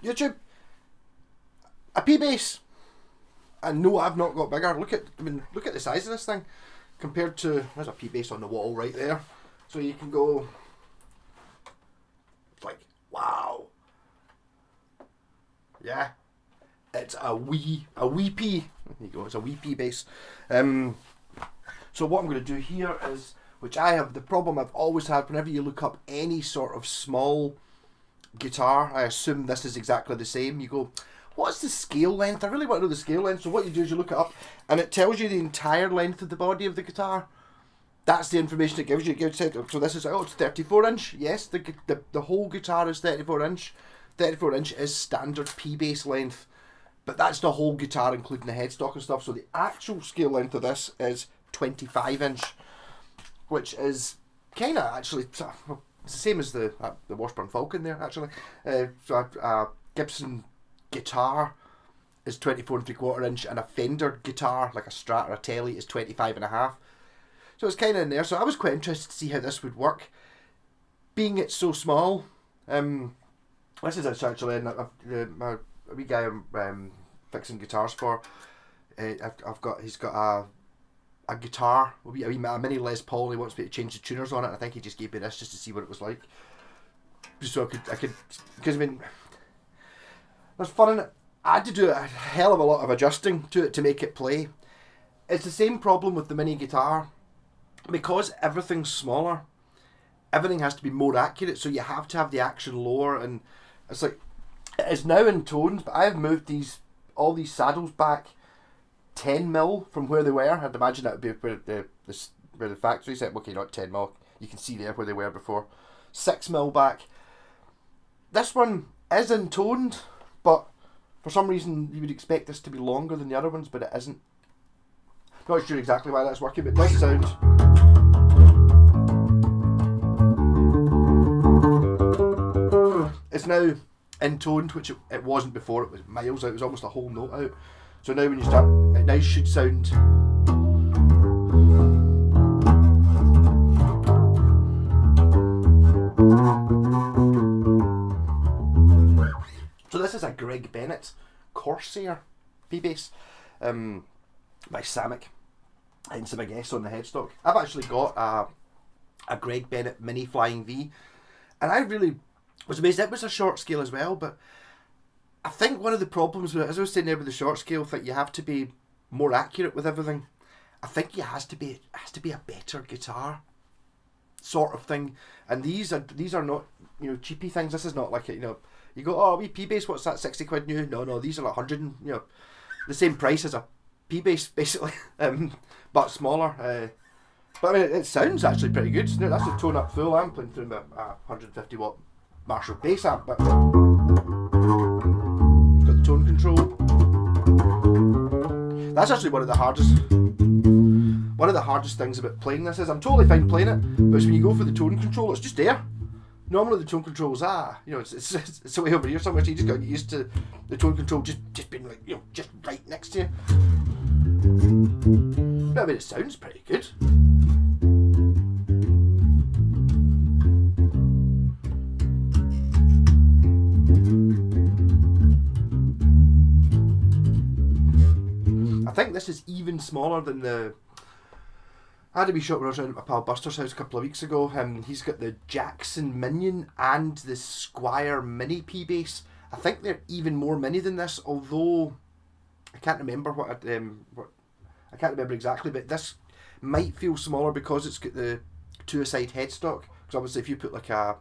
YouTube, a P bass. And no, I've not got bigger. Look at the size of this thing compared to. There's a P bass on the wall right there, so you can go. Like, wow. Yeah, it's a wee P. There you go. It's a wee P bass. So what I'm going to do here is, which I have the problem I've always had whenever you look up any sort of small guitar, I assume this is exactly the same. You go, what's the scale length? I really want to know the scale length. So what you do is you look it up and it tells you the entire length of the body of the guitar. That's the information it gives you. It gives it, so this is, oh, it's 34 inch. Yes, the whole guitar is 34 inch. 34 inch is standard P bass length. But that's the whole guitar including the headstock and stuff. So the actual scale length of this is 25 inch. Which is kind of actually, it's the same as the Washburn Falcon there actually. So Gibson guitar is 24 3/4 inch, and a Fender guitar like a Strat or a Tele is 25.5. So it's kind of in there. So I was quite interested to see how this would work, being it's so small. This is actually a wee guy I'm fixing guitars for. He's got a guitar, a mini Les Paul. He wants me to change the tuners on it. I think he just gave me this just to see what it was like, just so I could, because I mean, there's fun in it. I had to do a hell of a lot of adjusting to it to make it play. It's the same problem with the mini guitar, because everything's smaller. Everything has to be more accurate, so you have to have the action lower, and it's like, it is now in tones, but I've moved all these saddles back 10 mil from where they were. I'd imagine that would be where the factory said, okay, not 10 mil. You can see there where they were before. 6 mil back. This one is intoned, but for some reason you would expect this to be longer than the other ones, but it isn't. Not sure exactly why that's working, but this sound. It's now intoned, which it wasn't before. It was miles out. It was almost a whole note out. So now when you start, it now should sound. So this is a Gregg Bennet Corsair P-Bass by Samick, hence the big S on the headstock. I've actually got a Gregg Bennet Mini Flying V, and I really was amazed. It was a short scale as well, but I think one of the problems with it, as I was saying there with the short scale thing, you have to be more accurate with everything. I think it has to be a better guitar sort of thing. And these are not, you know, cheapy things. This is not like, you know, you go, oh, wee P-Bass, what's that, 60 quid new? No, these are like 100, and, you know, the same price as a P-Bass basically, but smaller. But I mean, it sounds actually pretty good. That's a tone up full. I'm playing through a 150 watt Marshall bass amp, but tone control. That's actually one of the hardest things about playing this is, I'm totally fine playing it, but it's when you go for the tone control, it's just there. Normally the tone control is you know, it's way over here somewhere, so you just got to get used to the tone control just being like, you know, just right next to you. But I mean, it sounds pretty good. I think this is even smaller than the. I had a wee shot when I was around at my pal Buster's house a couple of weeks ago. He's got the Jackson Minion and the Squire Mini P-Bass. I think they're even more mini than this, although I can't remember what I can't remember exactly, but this might feel smaller because it's got the two-a-side headstock. Because obviously if you put like a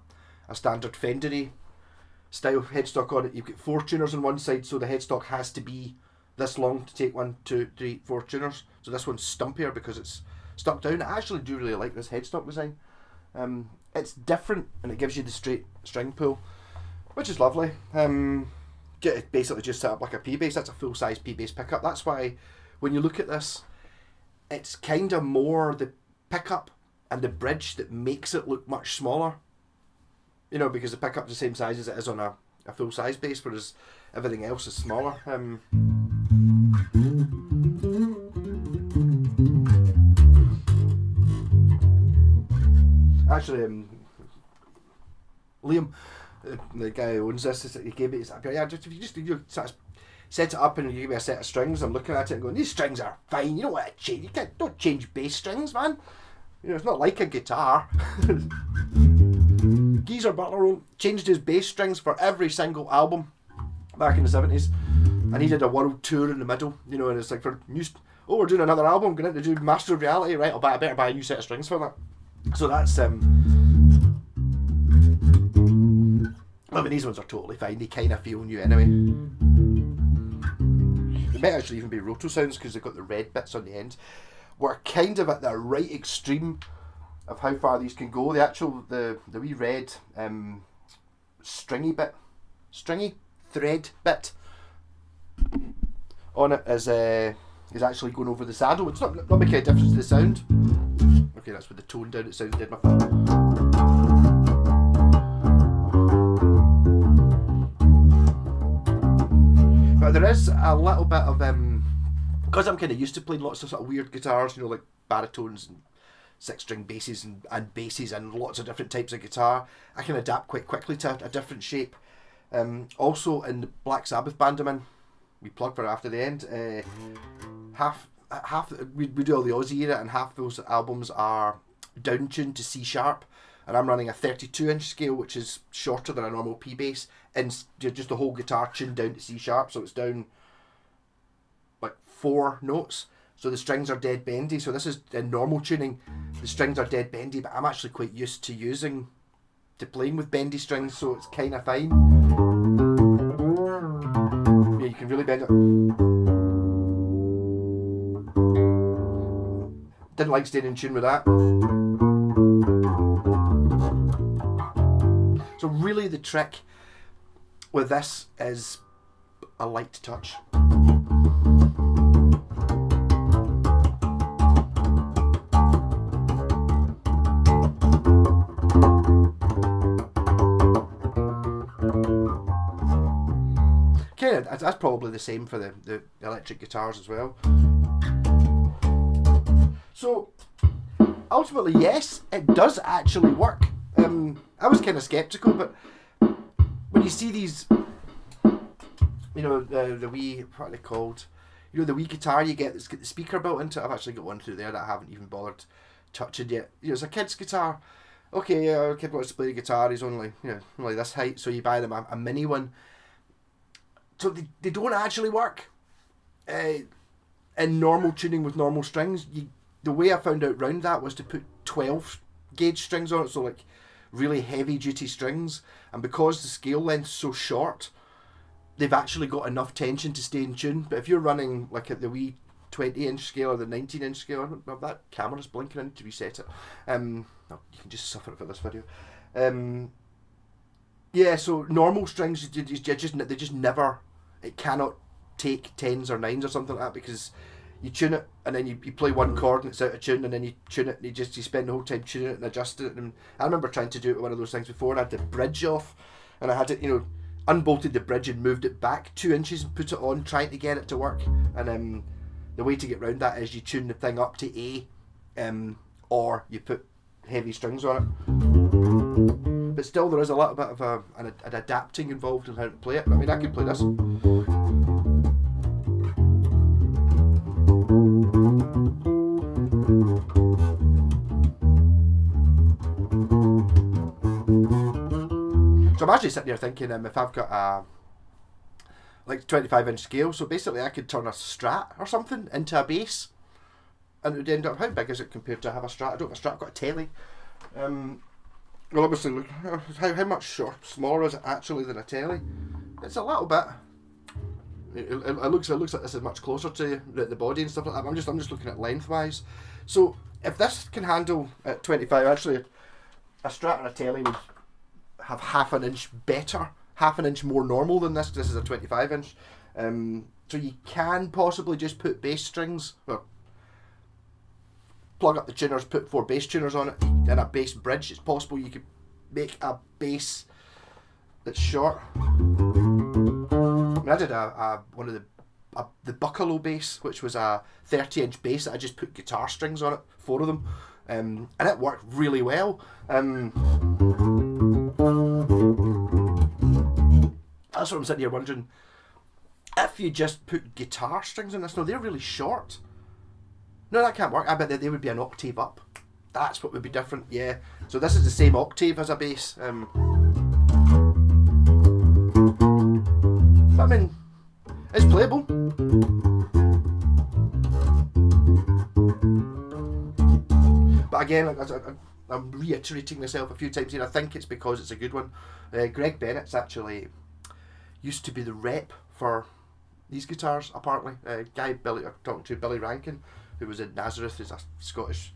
standard Fendery style headstock on it, you've got 4 tuners on one side, so the headstock has to be this long to take 1, 2, 3, 4 tuners. So this one's stumpier because it's stuck down. I actually do really like this headstock design. It's different and it gives you the straight string pull, which is lovely. It basically just set up like a P-Bass. That's a full-size P-Bass pickup. That's why when you look at this, it's kind of more the pickup and the bridge that makes it look much smaller. You know, because the pickup's the same size as it is on a full-size bass, whereas everything else is smaller. Actually, Liam, the guy who owns this, he gave me, he's like, yeah, just if you just sort of set it up and you give me a set of strings, I'm looking at it and going, these strings are fine. You don't want to change. Don't change bass strings, man. You know, it's not like a guitar. Geezer Butler changed his bass strings for every single album back in the 70s, and he did a world tour in the middle, you know, and it's like for we're doing another album, going to do Master of Reality, right? I better buy a new set of strings for that. So that's I mean, these ones are totally fine. They kind of feel new anyway. They might actually even be roto sounds because they've got the red bits on the end. We're kind of at the right extreme of how far these can go. The wee red stringy thread bit on it is actually going over the saddle. It's not making a difference to the sound. Okay, that's with the tone down. It sounds dead my foot. But there is a little bit of because I'm kind of used to playing lots of sort of weird guitars, you know, like baritones and 6-string basses and basses and lots of different types of guitar. I can adapt quite quickly to a different shape. Also in the Black Sabbath band I'm in, we plug for it after the end. Half we do all the Aussie era, and half those albums are down tuned to C sharp, and I'm running a 32-inch scale, which is shorter than a normal P bass, and just the whole guitar tuned down to C sharp, so it's down like 4 notes. So the strings are dead bendy. So this is in normal tuning. The strings are dead bendy, but I'm actually quite used to playing with bendy strings, so it's kind of fine. Yeah, you can really bend it. Didn't like staying in tune with that. So really the trick with this is a light touch. That's probably the same for the electric guitars as well. So ultimately, yes, it does actually work. I was kind of skeptical, but when you see these, you know, the wee, what are they called? You know, the wee guitar you get that's got the speaker built into it. I've actually got one through there that I haven't even bothered touching yet. You know, it's a kid's guitar. Okay, yeah, a kid wants to play the guitar. He's only, you know, only this height, so you buy them a mini one. So they don't actually work in normal tuning with normal strings. The way I found out round that was to put 12 gauge strings on it, so like really heavy duty strings. And because the scale length's so short, they've actually got enough tension to stay in tune. But if you're running like at the wee 20-inch scale or the 19-inch scale, I don't know if that camera's blinking in to reset it. No, you can just suffer for this video. Yeah, so normal strings, they just never, it cannot take 10s or 9s or something like that, because you tune it and then you play one chord and it's out of tune, and then you tune it and you spend the whole time tuning it and adjusting it. And I remember trying to do it with one of those things before, and I had the bridge off, and I had it, you know, unbolted the bridge and moved it back 2 inches and put it on, trying to get it to work. And the way to get around that is you tune the thing up to A, or you put heavy strings on it. But still, there is a little bit of an adapting involved in how to play it. I mean, I can play this. So I'm actually sitting there thinking, if I've got a like 25-inch scale, so basically I could turn a Strat or something into a bass, and it would end up, how big is it compared to have a Strat? I don't have a Strat, I've got a telly. Well, obviously, look, how much smaller is it actually than a telly? It's a little bit. It looks like this is much closer to the body and stuff like that. I'm just looking at lengthwise. So if this can handle at 25, actually, a Strat and a telly would have half an inch more normal than this. This is a 25-inch. So you can possibly just put bass strings, well, plug up the tuners, put 4 bass tuners on it, and a bass bridge. It's possible you could make a bass that's short. I mean, I did one of the Buccalo bass, which was a 30-inch bass that I just put guitar strings on it, 4 of them, and it worked really well. That's what I'm sitting here wondering. If you just put guitar strings in this, no, they're really short. No, that can't work. I bet they would be an octave up. That's what would be different, yeah. So this is the same octave as a bass. I mean, it's playable. But again, like, I'm reiterating myself a few times here. I think it's because it's a good one. Gregg Bennet's actually used to be the rep for these guitars, apparently. Guy I'm talking to, Billy Rankin, who was in Nazareth, is a Scottish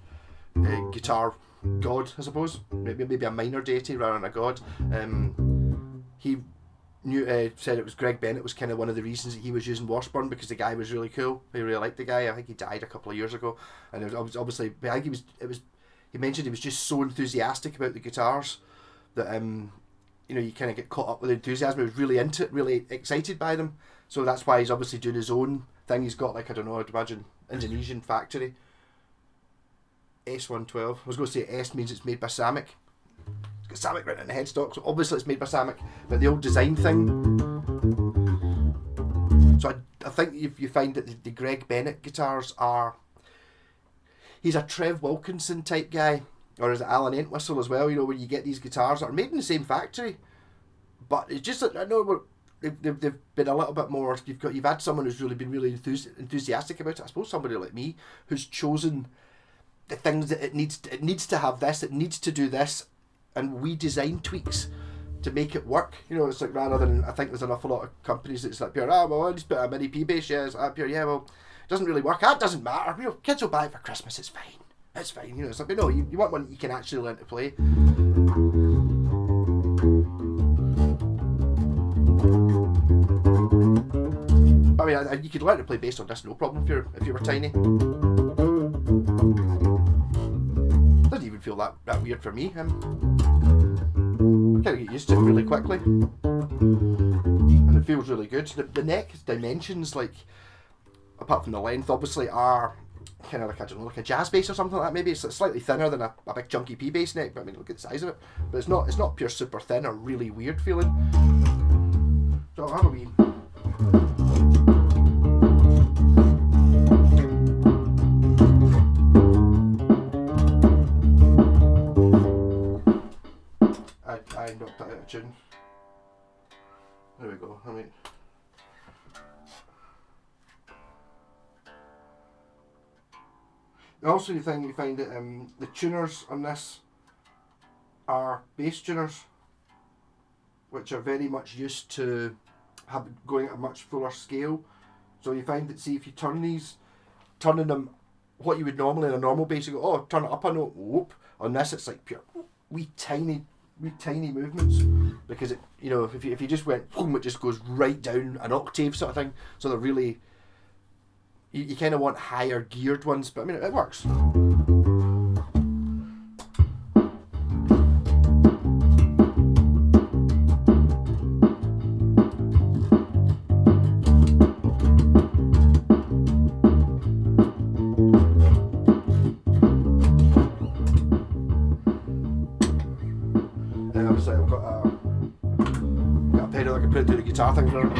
guitar god, I suppose. Maybe a minor deity rather than a god. He said it was Gregg Bennet was kind of one of the reasons that he was using Washburn, because the guy was really cool. He really liked the guy. I think he died a couple of years ago, and it was obviously, I think he mentioned he was just so enthusiastic about the guitars that you kind of get caught up with the enthusiasm. He was really into it, really excited by them. So that's why he's obviously doing his own thing. He's got, like, I don't know, I'd imagine Indonesian factory. S112. I was going to say S means it's made by Samick. It's got Samick written in the headstock, so obviously it's made by Samick. But the old design thing. So I think if you find that the Gregg Bennet guitars are... He's a Trev Wilkinson type guy. Or is it Alan Entwistle as well? Where you get these guitars that are made in the same factory. But it's just, I know they've been a little bit more... You've had someone who's really been really enthusiastic about it. I suppose somebody like me who's chosen the things that it needs to have this, it needs to do this, and we design tweaks to make it work. It's like, rather than, I think there's an awful lot of companies that's like, well, I just put a mini P bass, yeah, it's up here, yeah, well, it doesn't really work. That doesn't matter. Kids will buy it for Christmas, it's fine. It's fine. It's like, no, you want one that you can actually learn to play. I mean, you could learn to play bass on this, no problem, if you were tiny. Doesn't even feel that weird for me. I kind of get used to it really quickly, and it feels really good. The neck dimensions, like, apart from the length, obviously are kind of like, I don't know, like a jazz bass or something like that. Maybe it's slightly thinner than a big chunky P bass neck, but I mean, look at the size of it. But it's not pure super thin or really weird feeling. So I'll have a wee. I knocked that out of tune. There we go. I mean, also you find that the tuners on this are bass tuners, which are very much used to going at a much fuller scale. So you find that, see, if you turning them, what you would normally in a normal bass, you go, oh, turn it up a note, whoop. On this, it's like pure wee tiny movements, because it, if you just went boom, it just goes right down an octave sort of thing. So they're really, you kind of want higher geared ones, but I mean, it works. Obviously I've got a pedal I can put through the guitar thing for it.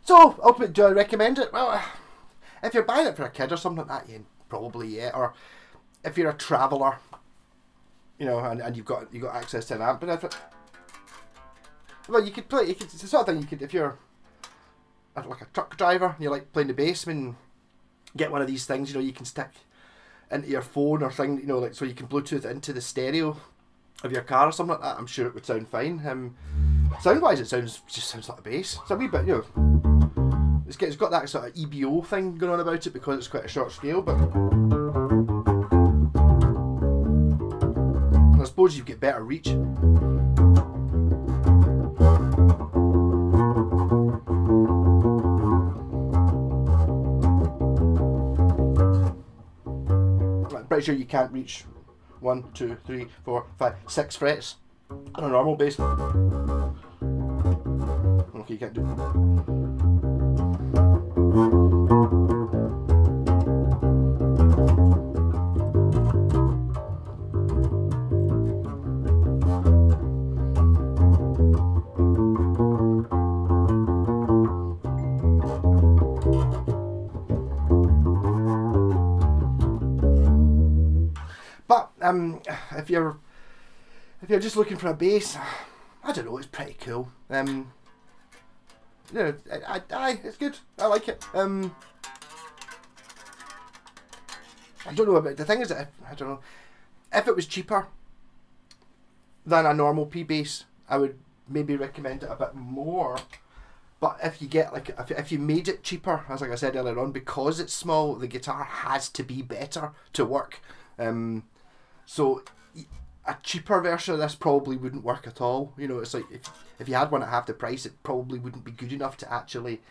So, ultimately, do I recommend it? Well, if you're buying it for a kid or something like that, probably, yeah. Or if you're a traveller, you know, and you've got access to an amp. But well, you could play. It's the sort of thing you could, if you're like a truck driver and you like playing the bass. I mean, get one of these things. You know, you can stick into your phone or thing. You know, like so you can Bluetooth into the stereo of your car or something like that. I'm sure it would sound fine. Sound wise, it just sounds like a bass. It's a wee bit, you know. It's got that sort of EBO thing going on about it because it's quite a short scale, but I suppose you get better reach. I'm pretty sure you can't reach 1, 2, 3, 4, 5, 6 frets on a normal bass. Okay, you can't do it. But if you're just looking for a bass, I don't know, it's pretty cool. You know, it's good. I like it. I don't know about the thing is that I don't know if it was cheaper than a normal P bass, I would maybe recommend it a bit more. But if you get like if you made it cheaper, as like I said earlier on, because it's small, the guitar has to be better to work. So a cheaper version of this probably wouldn't work at all. You know, it's like if you had one at half the price, it probably wouldn't be good enough to actually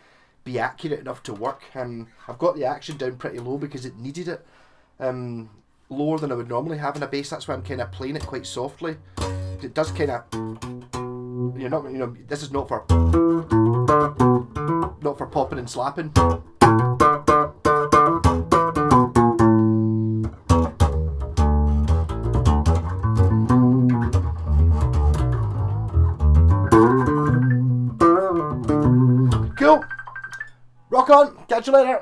be accurate enough to work. I've got the action down pretty low because it needed it lower than I would normally have in a bass. That's why I'm kind of playing it quite softly. It does kind of, you're not, you know, this is not for popping and slapping. Cool. Rock on. Catch you later.